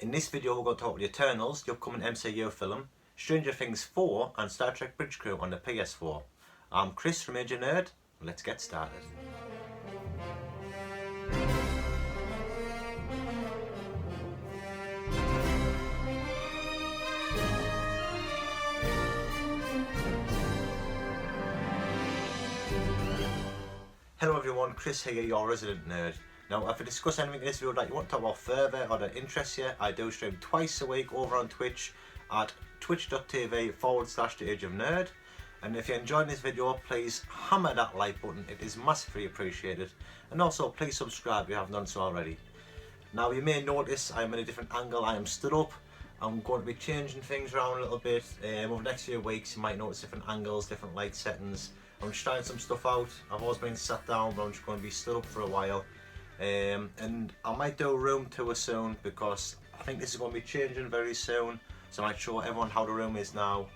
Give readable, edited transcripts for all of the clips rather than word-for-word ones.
In this video we're going to talk about the Eternals, the upcoming MCU film, Stranger Things 4 and Star Trek Bridge Crew on the PS4. I'm Chris from ageofnerd, let's get started. Hello everyone, Chris here, your resident nerd. Now, if I discuss anything in this video that you want to talk about further or that interests you, I do stream twice a week over on Twitch at twitch.tv/theageofnerd. And if you're enjoying this video, please hammer that like button, it is massively appreciated. And also, please subscribe if you haven't done so already. Now, you may notice I'm in a different angle, I am stood up. I'm going to be changing things around a little bit. Over the next few weeks, you might notice different angles, different light settings. I'm just trying some stuff out. I've always been sat down, but I'm just going to be stood up for a while. And I might do a room tour soon because I think this is going to be changing very soon. So I might show everyone how the room is now.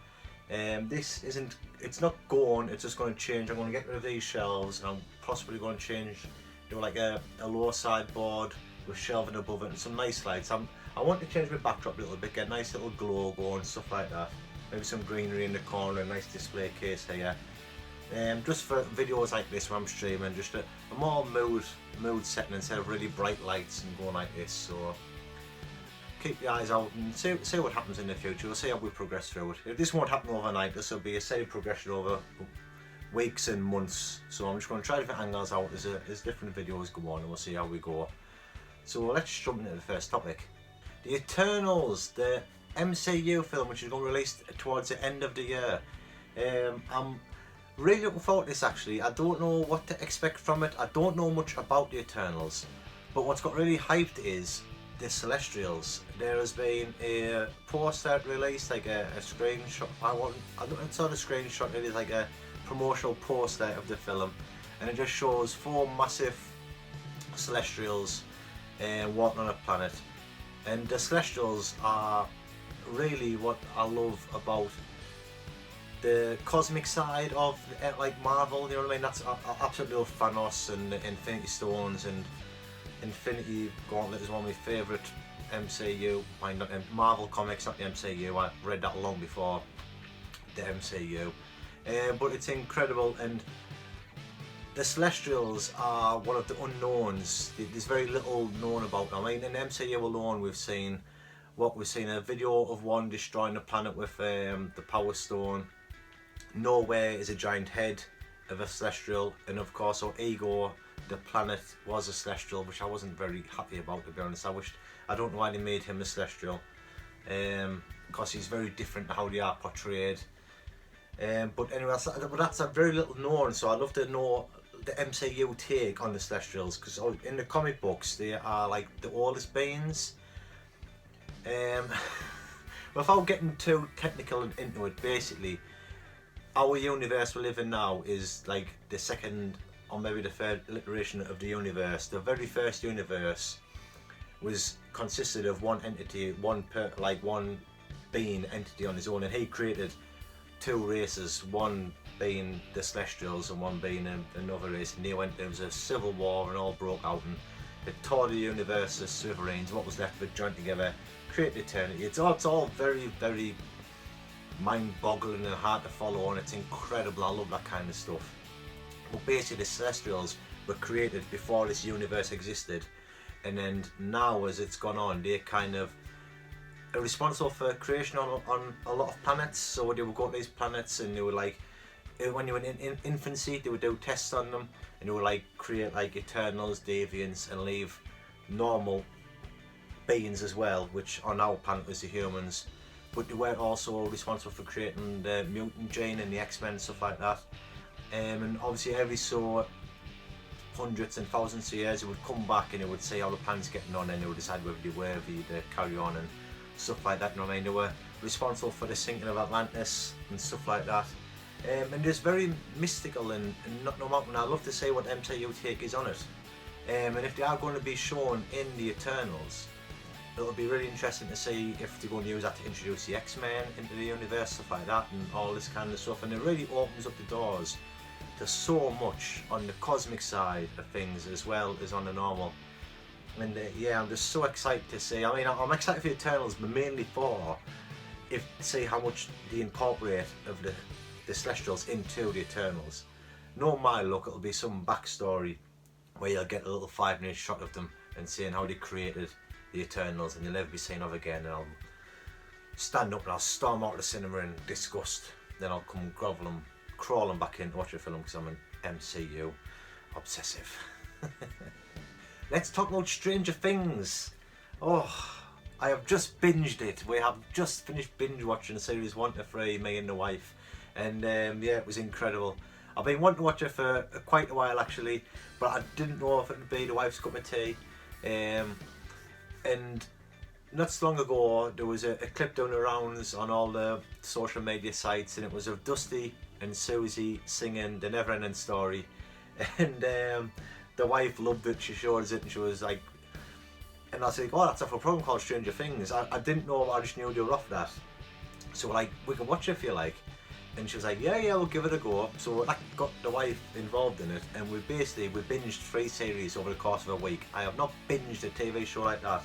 It's not going, it's just going to change. I'm going to get rid of these shelves and I'm possibly going to change, do like a lower sideboard with shelving above it and some nice lights. I want to change my backdrop a little bit, get a nice little glow going, stuff like that. Maybe some greenery in the corner, a nice display case here. Just for videos like this where I'm streaming, just a more mood setting instead of really bright lights and going like this. So keep your eyes out and see what happens in the future. We'll see how we progress through it. If this won't happen overnight, this will be a steady progression over weeks and months. So I'm just going to try different angles out as different videos go on, and we'll see how we go. So let's jump into the first topic. The Eternals, the MCU film, which is going to be released towards the end of the year. I'm really looking forward to this actually. I don't know what to expect from it. I don't know much about the Eternals. But what's got really hyped is the Celestials. There has been a poster released, like a screenshot. It's not a screenshot, it is like a promotional poster of the film. And it just shows 4 massive Celestials walking on a planet. And the Celestials are really what I love about the cosmic side of like Marvel, you know what I mean? That's I absolutely love Thanos and the Infinity Stones, and Infinity Gauntlet is one of my favourite MCU, Marvel comics, not the MCU. I read that long before the MCU, but it's incredible. And the Celestials are one of the unknowns. There's very little known about them. I mean, in the MCU alone, we've seen a video of one destroying the planet with the Power Stone. Nowhere is a giant head of a Celestial, and of course our Ego, the planet, was a Celestial, which I wasn't very happy about, to be honest. I don't know why they made him a Celestial, because he's very different to how they are portrayed. But anyway, that's a very little known, so I'd love to know the MCU take on the Celestials, because in the comic books they are like the oldest beings. Without getting too technical into it, basically our universe we live in now is like the second or maybe the third iteration of the universe. The very first universe consisted of one entity, one being entity on his own, and he created 2 races, one being the Celestials and one being another race, and there was a civil war and all broke out, and it tore the universe as smithereens. What was left of it joined together, create eternity. It's all very, very mind-boggling and hard to follow, and it's incredible. I love that kind of stuff. But basically the Celestials were created before this universe existed, and then now as it's gone on, they kind of are responsible for creation on a lot of planets. So they would go to these planets and they would, like, when you were in infancy, they would do tests on them, and they would like create like Eternals, Deviants, and leave normal beings as well, which on our planet was the humans. But they were also responsible for creating the mutant gene and the X-Men and stuff like that. And obviously every so hundreds and thousands of years it would come back and it would see how the planet's getting on, and it would decide whether they were worthy to carry on and stuff like that, you know what I mean? They were responsible for the sinking of Atlantis and stuff like that. And it's very mystical and not normal, and I'd love to see what MCU take is on it. And if they are going to be shown in the Eternals, it'll be really interesting to see if they're going to use that to introduce the X-Men into the universe, stuff like that, and all this kind of stuff. And it really opens up the doors to so much on the cosmic side of things as well as on the normal. And yeah, I'm just so excited to see. I mean, I'm excited for the Eternals, but mainly for see how much they incorporate of the Celestials into the Eternals. No, my luck, it'll be some backstory where you'll get a little 5-minute shot of them and seeing how they created the Eternals, and you'll never be seen of again. And I'll stand up and I'll storm out of the cinema in disgust. Then I'll come groveling, crawling back in to watch the film because I'm an MCU obsessive. Let's talk about Stranger Things. Oh, I have just binged it. We have just finished binge watching series 1 to 3, me and the wife, and yeah, it was incredible. I've been wanting to watch it for quite a while actually, but I didn't know if it would be the wife's cup of tea. And not so long ago there was a clip down the rounds on all the social media sites, and it was of Dusty and Susie singing The Never Ending Story, and the wife loved it. She showed us it and she was like, and I was like, oh, that's off a program called Stranger Things. I didn't know, I just knew they were off that. So we're like, we can watch it if you like. And she was like, yeah, we'll give it a go. So that got the wife involved in it, and we binged 3 series over the course of a week. I have not binged a TV show like that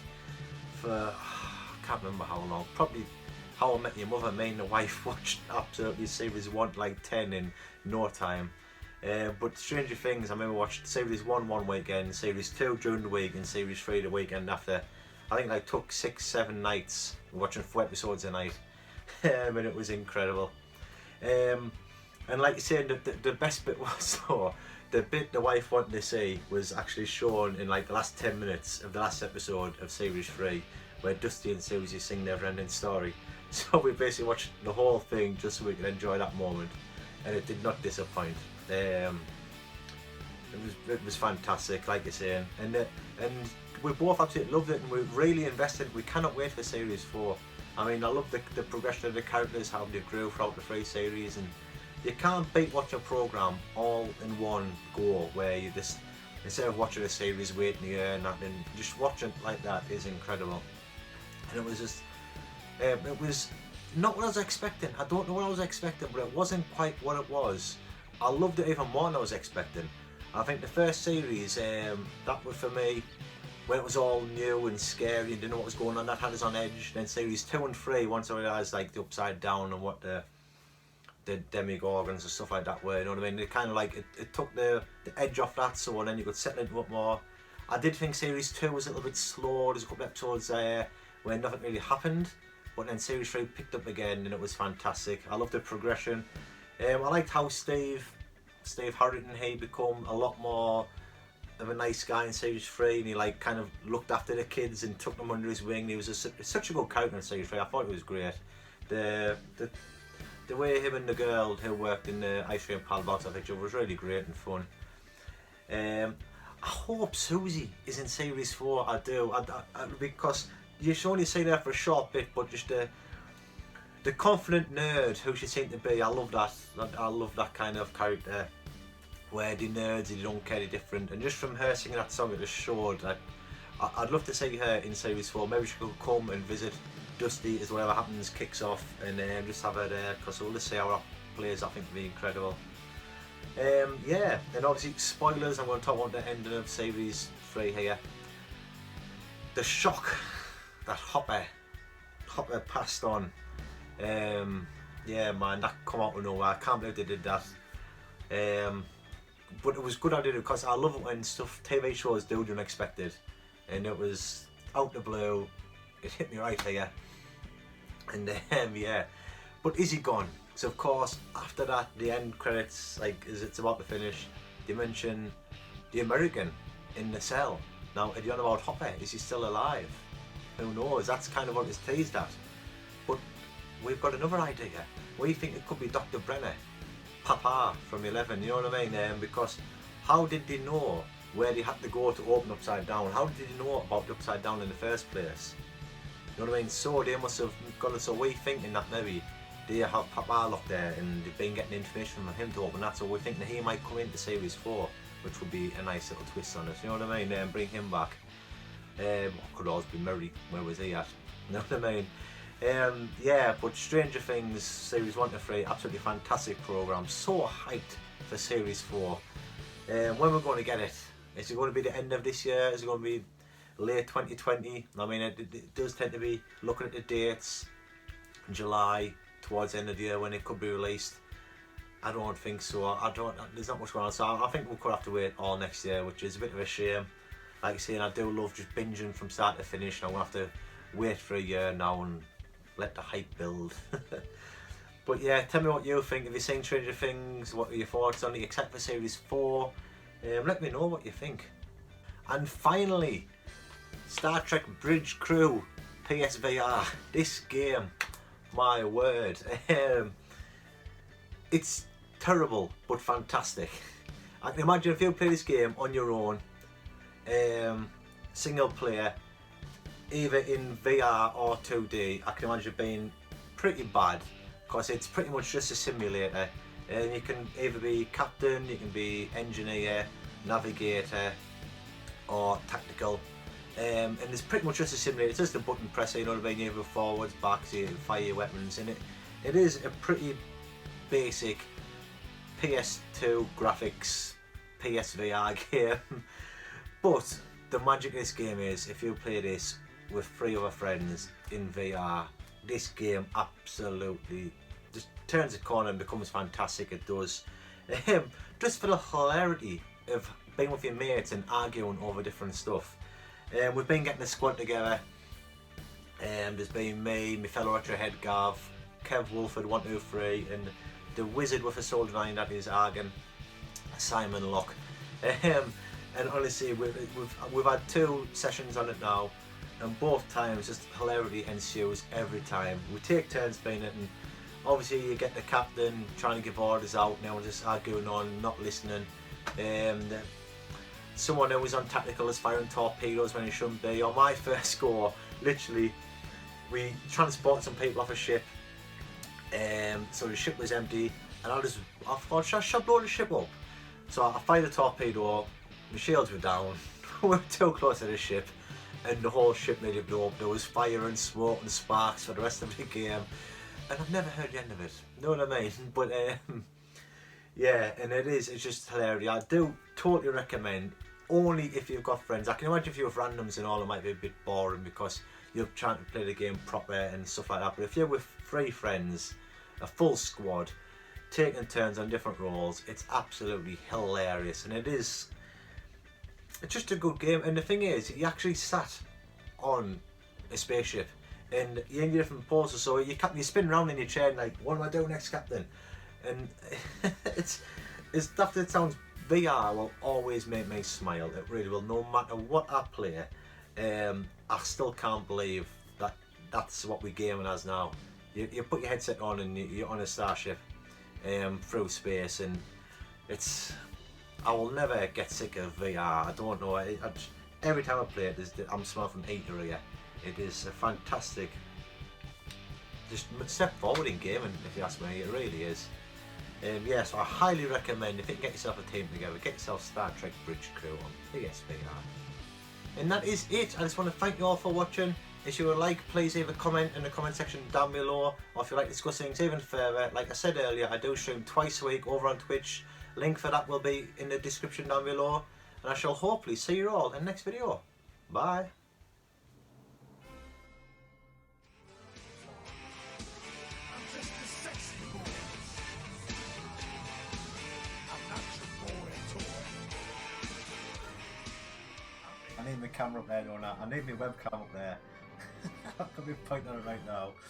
for, I can't remember how long, probably How I Met Your Mother. Me and the wife watched absolutely series 1 like 10 in no time. But Stranger Things, I remember watched series 1 one weekend, series 2 during the week, and series 3 the weekend after. I think I took 6-7 nights watching 4 episodes a night, and it was incredible. And like you said, the best bit was though, the bit the wife wanted to see was actually shown in like the last 10 minutes of the last episode of series 3, where Dusty and Susie sing Never Ending Story. So we basically watched the whole thing just so we could enjoy that moment, and it did not disappoint. It was fantastic, like you're saying, and we both absolutely loved it, and we really invested. We cannot wait for series 4. I mean, I love the progression of the characters, how they grew throughout the 3 series, and you can't beat watching a program all in one go, where you just, instead of watching a series, waiting a year and nothing, just watching it like that is incredible. And it was just, it was not what I was expecting. I don't know what I was expecting, but it wasn't quite what it was. I loved it even more than I was expecting. I think the first series, that was for me, when it was all new and scary and didn't know what was going on, that had us on edge. Then series 2 and 3, once I realised like the upside down and what the demigorgons and stuff like that were, you know what I mean? It kind of like, it took the edge off that, so then you could settle into it more. I did think series 2 was a little bit slow. There's a couple of episodes there where nothing really happened, but then series 3 picked up again and it was fantastic. I loved the progression. I liked how Steve Harrington, he become a lot more of a nice guy in series 3, and he like kind of looked after the kids and took them under his wing. He was such a good character in series 3. I thought it was great. The way him and the girl who worked in the ice cream pal box I picture was really great and fun. I hope Susie is in series 4. I do, because you should only see that for a short bit, but just the confident nerd who she seemed to be, I love that. I love that kind of character, where the nerds, they don't care, they're different. And just from her singing that song, it just showed that I'd love to see her in series 4. Maybe she could come and visit Dusty as whatever happens kicks off, and just have her there, because we'll just see how that plays. I think it'd be incredible. Yeah, and obviously spoilers, I'm going to talk about the ending of series 3 here. The shock that Hopper passed on. Yeah man, that come out of nowhere. I can't believe they did that. But it was good I did it, because I love it when TV shows do the unexpected, and it was out the blue. It hit me right here, and yeah. But is he gone? So of course after that, the end credits, like as it's about to finish, they mention the American in the cell. Now, are you on about Hopper? Is he still alive? Who knows? That's kind of what it's teased at. But we've got another idea. We think it could be Dr. Brenner, Papa from 11, you know what I mean? Because how did they know where they had to go to open Upside Down? How did they know about the Upside Down in the first place? You know what I mean? So they must have got us, so we thinking that maybe they have Papa locked there and they've been getting information from him to open that, so we think that he might come into series 4, which would be a nice little twist on it, you know what I mean? Bring him back. Could always be Murray, where was he at? You know what I mean? Yeah, but Stranger Things series 1 to 3, absolutely fantastic programme. So hyped for series 4. When we're going to get it? Is it going to be the end of this year? Is it going to be late 2020. I mean, it does tend to be looking at the dates, July, towards the end of the year when it could be released. I don't think so. There's not much going on, so I think we could have to wait all next year, which is a bit of a shame. Like I say, I do love just binging from start to finish, and I'm going to have to wait for a year now and let the hype build. But yeah, tell me what you think. Have you seen Stranger Things? What are your thoughts on it, except for Series 4? Let me know what you think. And finally, Star Trek Bridge Crew PSVR. This game, my word. It's terrible but fantastic. I can imagine if you play this game on your own, single player, either in VR or 2D, I can imagine it being pretty bad, because it's pretty much just a simulator, and you can either be captain, you can be engineer, navigator, or tactical, and it's pretty much just a simulator. It's just a button presser, you know what I mean, either forwards, backs, you fire your weapons, and it is a pretty basic PS2 graphics PSVR game. But the magic of this game is, if you play this with 3 other friends in VR, this game absolutely just turns a corner and becomes fantastic. It does. Just for the hilarity of being with your mates and arguing over different stuff. We've been getting a squad together. There's been me, my fellow Retrohead Gav, Kev Wolford 123, and the wizard with a Soldier 9 that is Argan, Simon Locke. And honestly, we've had 2 sessions on it now, and both times just hilarity ensues every time. We take turns playing it, and obviously you get the captain trying to give orders out, and everyone's just arguing on, not listening. Someone who was on tactical is firing torpedoes when he shouldn't be. On my first score, literally, we transport some people off a ship. So the ship was empty, and I thought, should I blow the ship up? So I fired a torpedo up, my shields were down, we were too close to the ship, and the whole ship nearly blew up. There was fire and smoke and sparks for the rest of the game, and I've never heard the end of it, you know what I mean? But yeah, and it's just hilarious. I do totally recommend, only if you've got friends. I can imagine if you're with randoms and all, it might be a bit boring because you're trying to play the game proper and stuff like that. But if you're with 3 friends, a full squad, taking turns on different roles, it's absolutely hilarious, and it's just a good game. And the thing is, you actually sat on a spaceship and you're in different poses, so you spin around in your chair and like, what am I doing next, Captain? And it's after it sounds, VR will always make me smile. It really will, no matter what I play. I still can't believe that that's what we're gaming as now. You put your headset on and you're on a starship through space, and I will never get sick of VR. I don't know. Every time I play it, I'm smiling from ear to ear. It is a fantastic just step forward in gaming, if you ask me. It really is. Yeah, so I highly recommend, if you can get yourself a team together, get yourself Star Trek Bridge Crew on PSVR. And that is it. I just want to thank you all for watching. If you would like, please leave a comment in the comment section down below, or if you'd like to discuss things even further. Like I said earlier, I do stream twice a week over on Twitch. Link for that will be in the description down below, and I shall hopefully see you all in the next video. Bye. I need my camera up there, don't I? I need my webcam up there. I could be pointing on it right now.